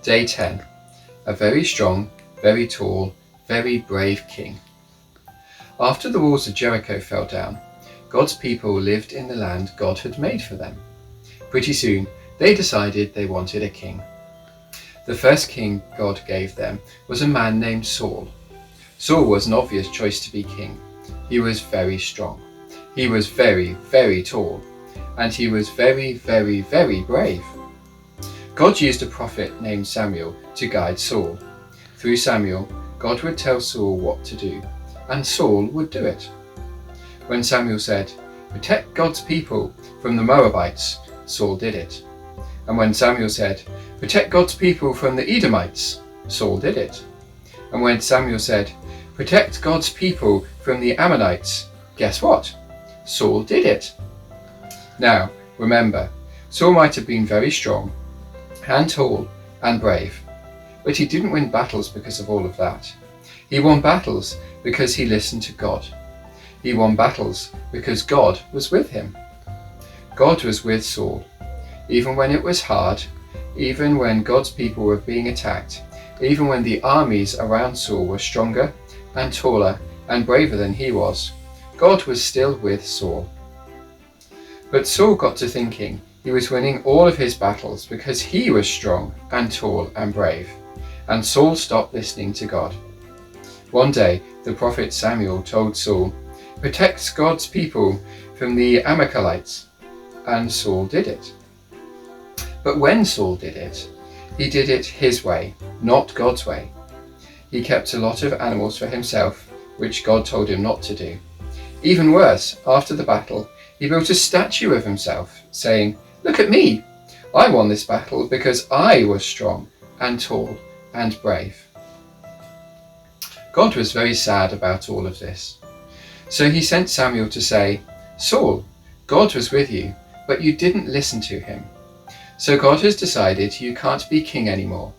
Day 10. A very strong, very tall, very brave king. After the walls of Jericho fell down, God's people lived in the land God had made for them. Pretty soon, they decided they wanted a king. The first king God gave them was a man named Saul. Saul was an obvious choice to be king. He was very strong. He was very, very tall. And he was very, very, very brave. God used a prophet named Samuel to guide Saul. Through Samuel, God would tell Saul what to do, and Saul would do it. When Samuel said, "Protect God's people from the Moabites," Saul did it. And when Samuel said, "Protect God's people from the Edomites," Saul did it. And when Samuel said, "Protect God's people from the Ammonites," guess what? Saul did it. Now, remember, Saul might have been very strong and tall and brave, but he didn't win battles because of all of that. He won battles because he listened to God. He won battles because God was with him. God was with Saul, even when it was hard, even when God's people were being attacked, even when the armies around Saul were stronger and taller and braver than he was. God was still with Saul. But Saul got to thinking he was winning all of his battles because he was strong and tall and brave, and Saul stopped listening to God. One day, the prophet Samuel told Saul, "Protect God's people from the Amalekites," and Saul did it. But when Saul did it, he did it his way, not God's way. He kept a lot of animals for himself, which God told him not to do. Even worse, after the battle, he built a statue of himself, saying, "Look at me! I won this battle because I was strong and tall and brave." God was very sad about all of this. So he sent Samuel to say, "Saul, God was with you, but you didn't listen to him. So God has decided you can't be king anymore.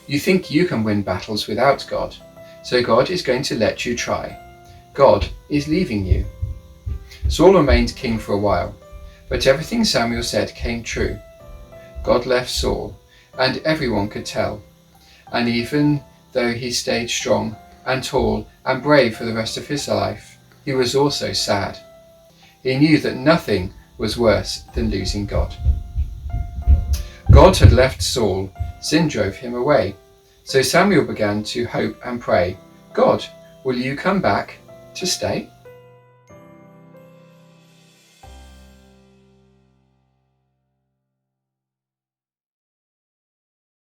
You think you can win battles without God, so God is going to let you try. God is leaving you." Saul remained king for a while, but everything Samuel said came true. God left Saul, and everyone could tell. And even though he stayed strong and tall and brave for the rest of his life, he was also sad. He knew that nothing was worse than losing God. God had left Saul. Sin drove him away. So Samuel began to hope and pray, "God, will you come back to stay?"